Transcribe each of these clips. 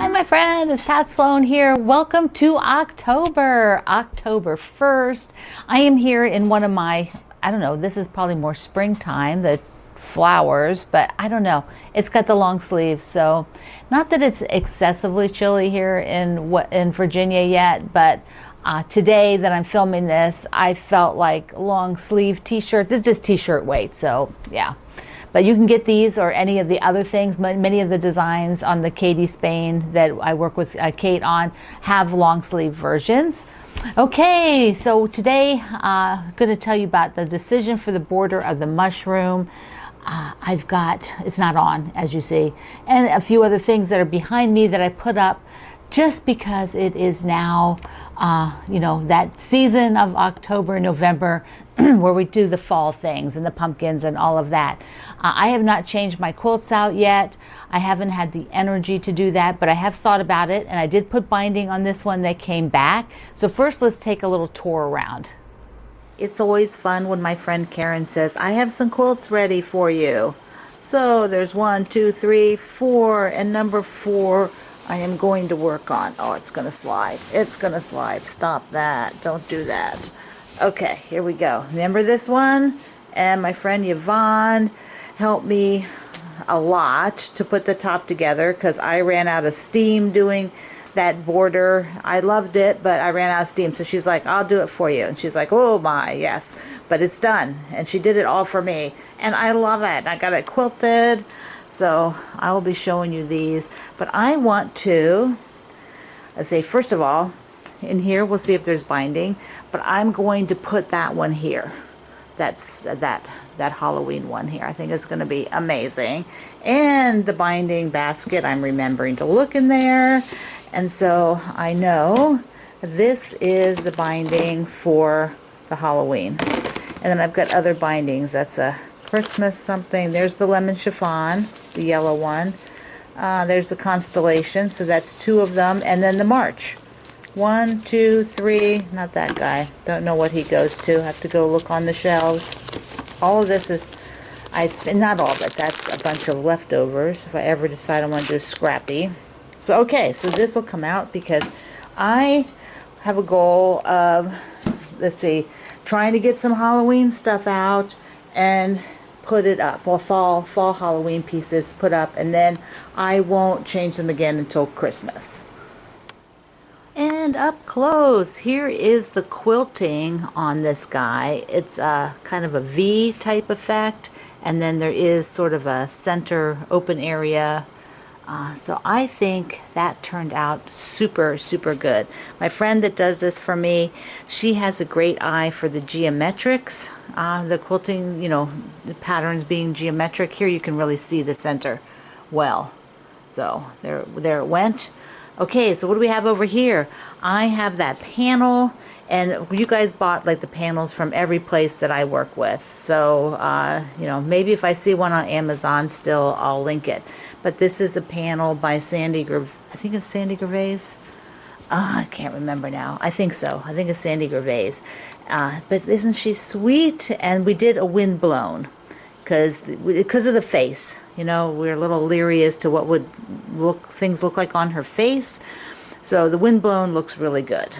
Hi, my friend, it's Pat Sloan here. Welcome to October 1st. I am here in one of my, I don't know, this is probably more springtime, the flowers, but I don't know. It's got the long sleeves, so not that it's excessively chilly here in Virginia yet, but today that I'm filming this, I felt like long sleeve t-shirt. This is just t-shirt weight, so yeah. But you can get these or any of the other things. Many of the designs on the Katie Spain that I work with Kate on have long sleeve versions. Okay, so today I'm going to tell you about the decision for the border of the mushroom. I've got, it's not on as you see, and a few other things that are behind me that I put up just because it is now, you know, that season of October, November, where we do the fall things and the pumpkins and all of that. I have not changed my quilts out yet. I haven't had the energy to do that, but I have thought about it, and I did put binding on this one that came back. So first, let's take a little tour around. It's always fun when my friend Karen says, I have some quilts ready for you. So there's 1, 2, 3, 4, and number 4 I am going to work on. Oh, it's going to slide. It's going to slide. Stop that. Don't do that. Okay, here we go. Remember this one? And my friend Yvonne helped me a lot to put the top together because I ran out of steam doing that border. I loved it, but I ran out of steam. So she's like, I'll do it for you. And she's like, oh my, yes. But it's done. And she did it all for me. And I love it. I got it quilted. So I will be showing you these. But I want to, let's say, first of all, in here, we'll see if there's binding. But I'm going to put that one here. That's that Halloween one here. I think it's going to be amazing. And the binding basket, I'm remembering to look in there. And so I know this is the binding for the Halloween. And then I've got other bindings. That's a Christmas something. There's the lemon chiffon, the yellow one. There's the constellation, so that's 2 of them. And then the March. 1, 2, 3, not that guy. Don't know what he goes to. Have to go look on the shelves. All of this is, not all of it, that's a bunch of leftovers if I ever decide I want to do scrappy. So okay, so this will come out because I have a goal of, let's see, trying to get some Halloween stuff out and put it up. Well, fall Halloween pieces put up, and then I won't change them again until Christmas. And up close, here is the quilting on this guy. It's a kind of a V type effect, and then there is sort of a center open area. So I think that turned out super, super good. My friend that does this for me, she has a great eye for the geometrics. The quilting, you know, the patterns being geometric. Here you can really see the center well. So there it went. Okay, so what do we have over here? I have that panel, and you guys bought like the panels from every place that I work with. So, you know, maybe if I see one on Amazon still, I'll link it. But this is a panel by Sandy, I think it's Sandy Gervais. I can't remember now. I think so. I think it's Sandy Gervais. But isn't she sweet? And we did a windblown because of the face. You know, we're a little leery as to what would things look like on her face. So the windblown looks really good.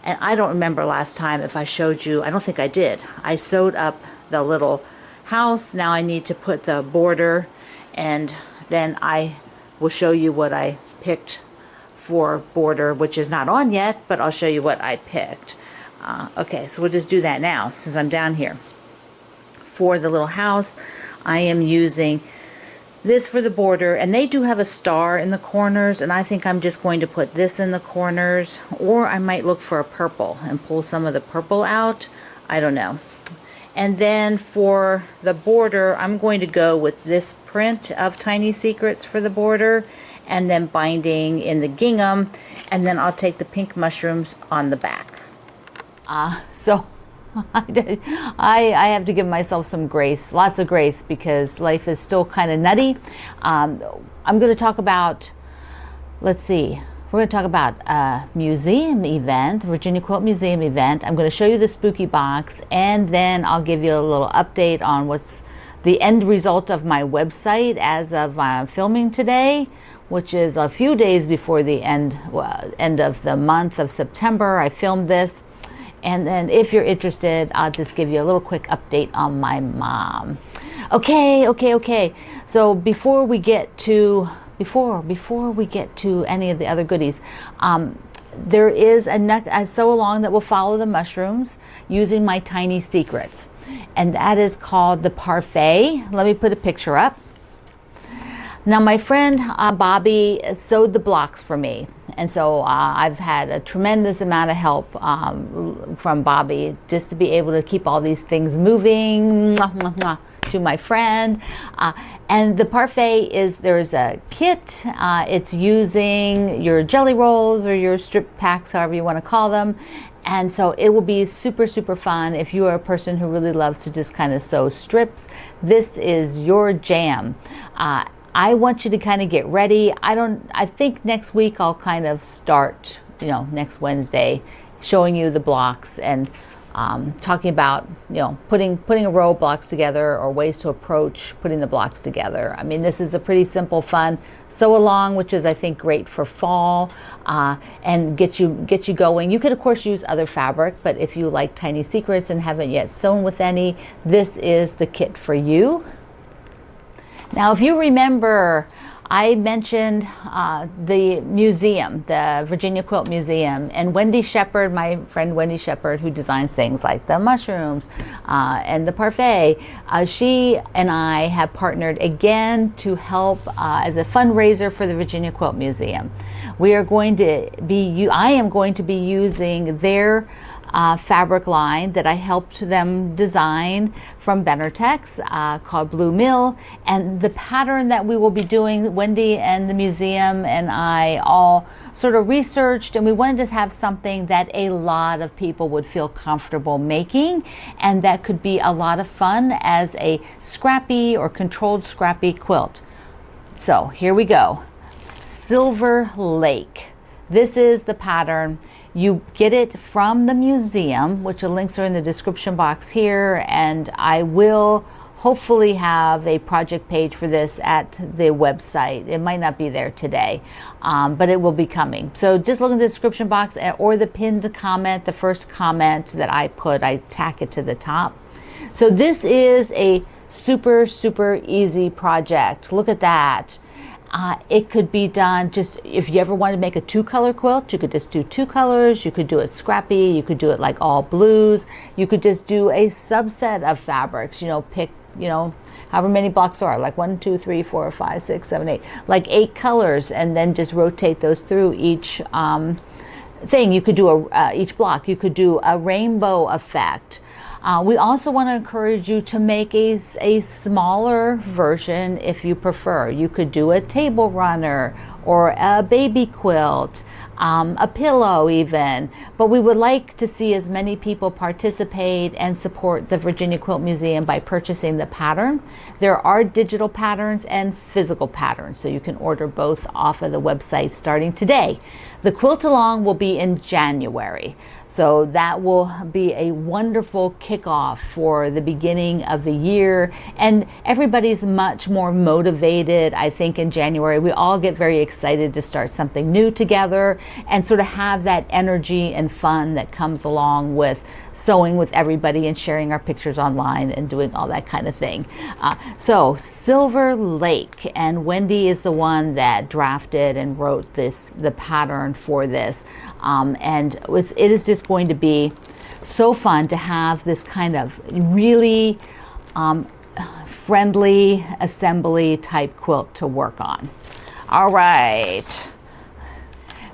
And I don't remember last time if I showed you. I don't think I did. I sewed up the little house. Now I need to put the border, and then I will show you what I picked for border, which is not on yet, but I'll show you what I picked. Okay, so we'll just do that now since I'm down here. For the little house, I am using this for the border, and they do have a star in the corners, and I think I'm just going to put this in the corners, or I might look for a purple and pull some of the purple out. I don't know. And then for the border, I'm going to go with this print of Tiny Secrets for the border, and then binding in the gingham, and then I'll take the pink mushrooms on the back. So I have to give myself some grace, lots of grace, because life is still kind of nutty. I'm going to talk about, let's see, we're going to talk about a museum event, Virginia Quilt Museum event. I'm going to show you the spooky box, and then I'll give you a little update on what's the end result of my website as of filming today, which is a few days before the end of the month of September. I filmed this. And then if you're interested, I'll just give you a little quick update on my mom. Okay. So before we get to any of the other goodies, there is a sew along that will follow the mushrooms using my tiny secrets. And that is called the parfait. Let me put a picture up. Now my friend Bobby sewed the blocks for me, and so I've had a tremendous amount of help from Bobby just to be able to keep all these things moving. Mwah, mwah, mwah, to my friend. And the parfait there's a kit. It's using your jelly rolls or your strip packs, however you want to call them. And so it will be super, super fun if you are a person who really loves to just kind of sew strips. This is your jam. I want you to kind of get ready. I think next week I'll kind of start, next Wednesday, showing you the blocks and talking about, putting a row of blocks together or ways to approach putting the blocks together. I mean, this is a pretty simple, fun sew along, which is, I think, great for fall and get you going. You could, of course, use other fabric, but if you like Tiny Secrets and haven't yet sewn with any, this is the kit for you. Now, if you remember, I mentioned the museum, the Virginia Quilt Museum, and Wendy Shepard, my friend Wendy Shepard, who designs things like the mushrooms and the parfait. She and I have partnered again to help as a fundraiser for the Virginia Quilt Museum. I am going to be using their fabric line that I helped them design from Benartex called Blue Mill, and the pattern that we will be doing, Wendy and the museum and I all sort of researched, and we wanted to have something that a lot of people would feel comfortable making and that could be a lot of fun as a scrappy or controlled scrappy quilt. So here we go. Silver Lake. This is the pattern. You get it from the museum, which the links are in the description box here, and I will hopefully have a project page for this at the website. It might not be there today, but it will be coming. So just look in the description box or the pinned comment, the first comment that I put, I tack it to the top. So this is a super, super easy project. Look at that. It could be done just, if you ever wanted to make a 2-color quilt, you could just do 2 colors. You could do it scrappy. You could do it like all blues. You could just do a subset of fabrics, pick, however many blocks there are, like 1, 2, 3, 4, 5, 6, 7, 8, like 8 colors, and then just rotate those through each thing. You could do each block. You could do a rainbow effect. We also want to encourage you to make a smaller version if you prefer. You could do a table runner or a baby quilt, a pillow even. But we would like to see as many people participate and support the Virginia Quilt Museum by purchasing the pattern. There are digital patterns and physical patterns, so you can order both off of the website starting today. The quilt along will be in January. So that will be a wonderful kickoff for the beginning of the year. And everybody's much more motivated, I think, in January. We all get very excited to start something new together and sort of have that energy and fun that comes along with sewing with everybody and sharing our pictures online and doing all that kind of thing. So Silver Lake, and Wendy is the one that drafted and wrote the pattern for this. And it is just going to be so fun to have this kind of really friendly assembly type quilt to work on. All right.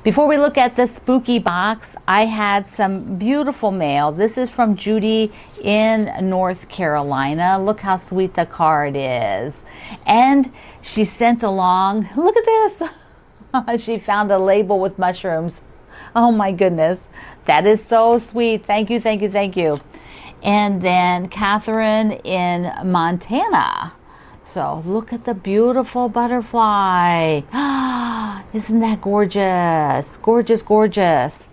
Before we look at the spooky box, I had some beautiful mail. This is from Judy in North Carolina. Look how sweet the card is. And she sent along, look at this. She found a label with mushrooms. Oh my goodness. That is so sweet. Thank you, thank you, thank you. And then Catherine in Montana. So look at the beautiful butterfly. Isn't that gorgeous? Gorgeous, gorgeous.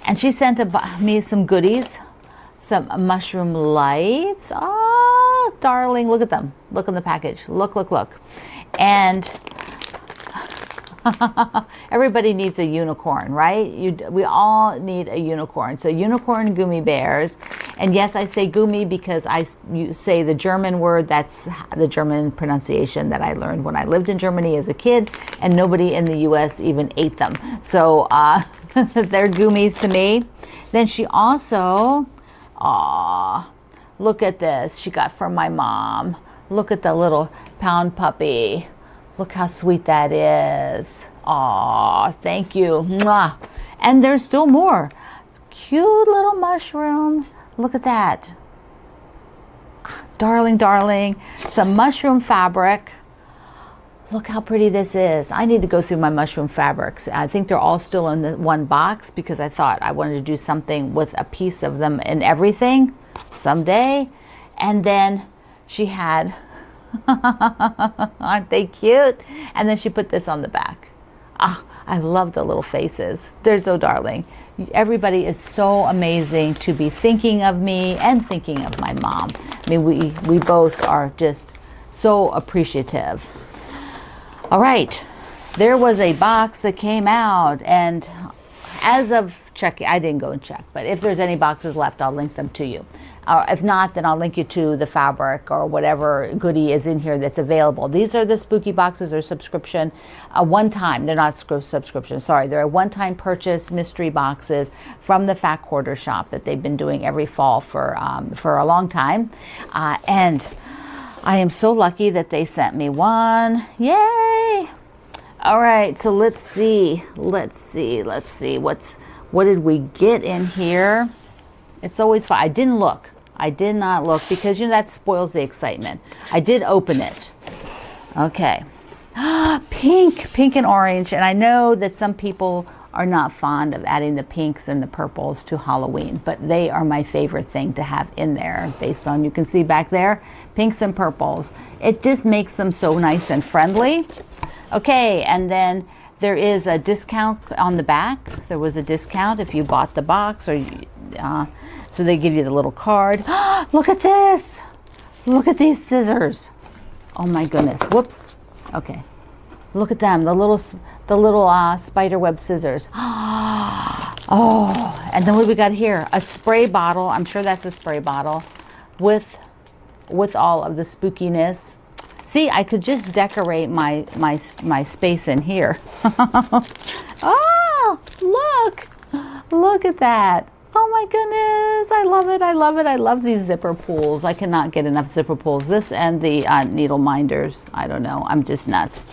And she sent me some goodies, some mushroom lights. Oh, darling, look at them. Look in the package. Look, look, look. And Everybody needs a unicorn, right? We all need a unicorn. So unicorn gummy bears. And yes, I say gummy because you say the German word. That's the German pronunciation that I learned when I lived in Germany as a kid, and nobody in the US even ate them. So they're gummies to me. Then she also, look at this. She got from my mom. Look at the little pound puppy. Look how sweet that is. Aw, thank you. Mwah. And there's still more. Cute little mushroom. Look at that. Darling, darling. Some mushroom fabric. Look how pretty this is. I need to go through my mushroom fabrics. I think they're all still in the one box because I thought I wanted to do something with a piece of them in everything someday. And then she had, aren't they cute? And then she put this on the back. Ah, I love the little faces. They're so darling. Everybody is so amazing to be thinking of me and thinking of my mom. I mean, we both are just so appreciative. All right, there was a box that came out, and as of checking, I didn't go and check, but if there's any boxes left, I'll link them to you. If not, then I'll link you to the fabric or whatever goodie is in here that's available. These are the spooky boxes or subscription, one time. They're not subscription, sorry. They're a one-time purchase mystery boxes from the Fat Quarter Shop that they've been doing every fall for a long time. And I am so lucky that they sent me one. Yay! All right, so let's see. What did we get in here? It's always fun. I didn't look. I did not look because, that spoils the excitement. I did open it. Okay. Pink and orange. And I know that some people are not fond of adding the pinks and the purples to Halloween, but they are my favorite thing to have in there based on, you can see back there, pinks and purples. It just makes them so nice and friendly. Okay, and then there is a discount on the back. There was a discount if you bought the box, or so they give you the little card. Look at this. Look at these scissors. Oh my goodness. Whoops. Okay. Look at them. The little spider web scissors. Oh, and then what do we got here? A spray bottle. I'm sure that's a spray bottle with all of the spookiness. See, I could just decorate my space in here. Oh, look at that. Oh my goodness, I love it, I love it. I love these zipper pulls. I cannot get enough zipper pulls. This and the needle minders. I don't know, I'm just nuts.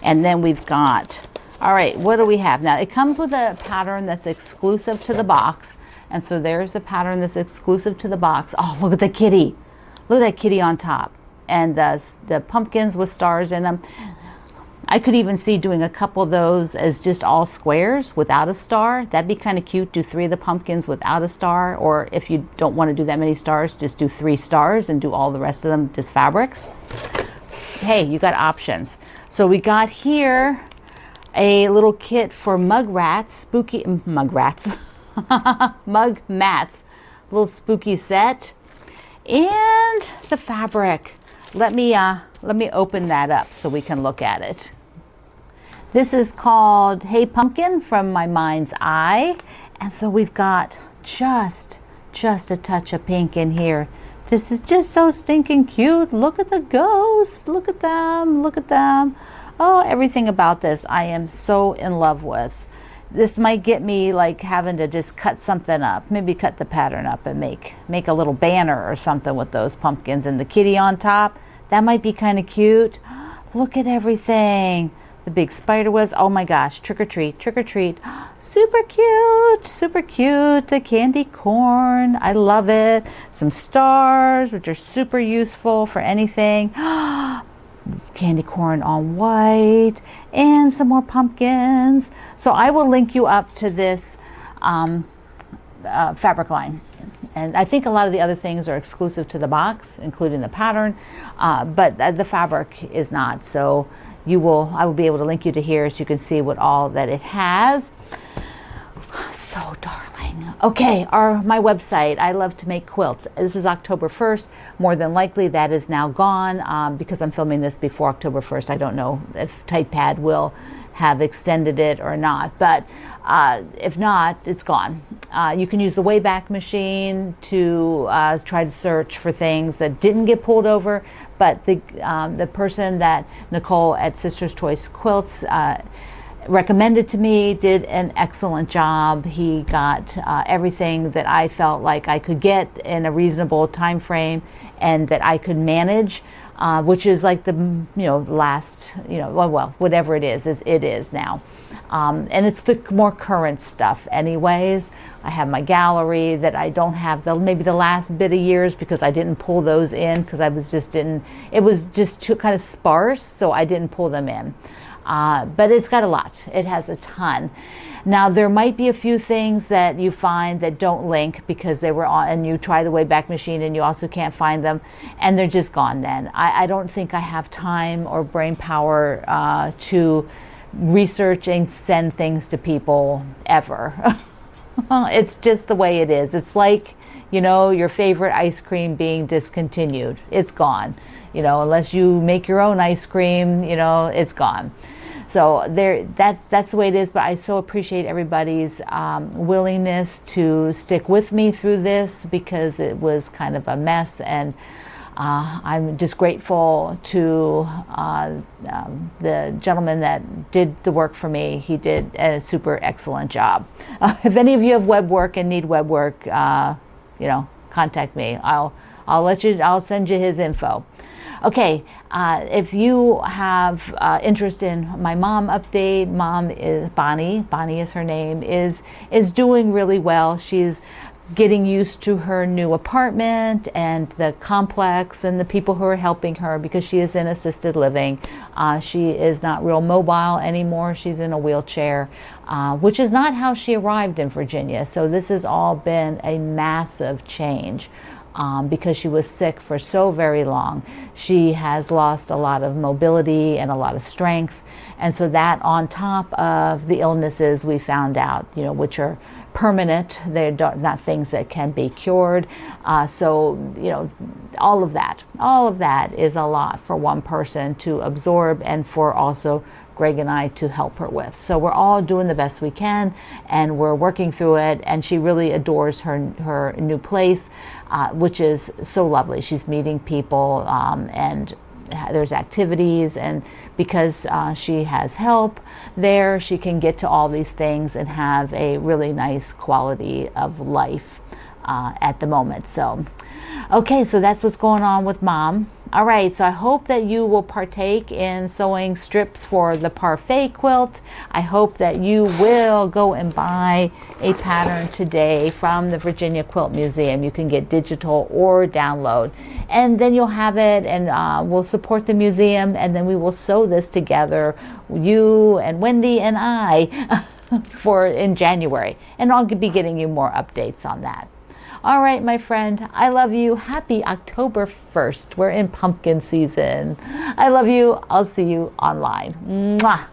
And then we've got, all right, what do we have? Now, it comes with a pattern that's exclusive to the box. And so there's the pattern that's exclusive to the box. Oh, look at the kitty. Look at that kitty on top. And the pumpkins with stars in them. I could even see doing a couple of those as just all squares without a star. That'd be kind of cute. Do 3 of the pumpkins without a star. Or if you don't want to do that many stars, just do 3 stars and do all the rest of them just fabrics. Hey, you got options. So we got here a little kit for mug rats, spooky mug rats, mug mats, little spooky set, and the fabric. Let me open that up so we can look at it. This is called Hey Pumpkin from My Mind's Eye. And so we've got just a touch of pink in here. This is just so stinking cute. Look at the ghosts. Look at them. Look at them. Oh, everything about this I am so in love with. This might get me like having to just cut something up. Maybe cut the pattern up and make a little banner or something with those pumpkins and the kitty on top. That might be kind of cute. Look at everything. The big spider webs. Oh my gosh. Trick or treat. Trick or treat. Super cute. Super cute. The candy corn. I love it. Some stars, which are super useful for anything. Candy corn on white. And some more pumpkins. So I will link you up to this fabric line. And I think a lot of the other things are exclusive to the box, including the pattern, but the fabric is not. So I will be able to link you to here so you can see what all that it has. So darling. Okay, my website. I love to make quilts. This is October 1st. More than likely that is now gone because I'm filming this before October 1st. I don't know if TypePad will have extended it or not, but if not, it's gone. You can use the Wayback Machine to try to search for things that didn't get pulled over, but the person that Nicole at Sister's Choice Quilts recommended to me did an excellent job. He got everything that I felt like I could get in a reasonable time frame and that I could manage, which is like the last well whatever it is now. And it's the more current stuff anyways. I have my gallery that I don't have maybe the last bit of years because I didn't pull those in because it was just too kind of sparse, so I didn't pull them in. But it's got a lot. It has a ton. Now, there might be a few things that you find that don't link because they were on, and you try the Wayback Machine and you also can't find them, and they're just gone then. I don't think I have time or brain power to research and send things to people ever. It's just the way it is. It's like, your favorite ice cream being discontinued. It's gone. Unless you make your own ice cream, it's gone. So that's the way it is. But I so appreciate everybody's willingness to stick with me through this because it was kind of a mess, and I'm just grateful to the gentleman that did the work for me. He did a super excellent job. If any of you have web work and need web work, contact me. I'll send you his info. Okay, if you have interest in my mom update, mom is Bonnie is her name, is doing really well. She's getting used to her new apartment and the complex and the people who are helping her because she is in assisted living. She is not real mobile anymore. She's in a wheelchair, which is not how she arrived in Virginia. So this has all been a massive change. Because she was sick for so very long. She has lost a lot of mobility and a lot of strength. And so that on top of the illnesses we found out, which are permanent, they're not things that can be cured. So, all of that is a lot for one person to absorb and for also Greg and I to help her with. So we're all doing the best we can and we're working through it, and she really adores her new place, which is so lovely. She's meeting people and there's activities, and because she has help there, she can get to all these things and have a really nice quality of life at the moment. So okay, so that's what's going on with mom. All right, so I hope that you will partake in sewing strips for the parfait quilt. I hope that you will go and buy a pattern today from the Virginia Quilt Museum. You can get digital or download, and then you'll have it, and we'll support the museum, and then we will sew this together, you and Wendy and I, in January, and I'll be getting you more updates on that. All right, my friend, I love you. Happy October 1st. We're in pumpkin season. I love you. I'll see you online. Mwah.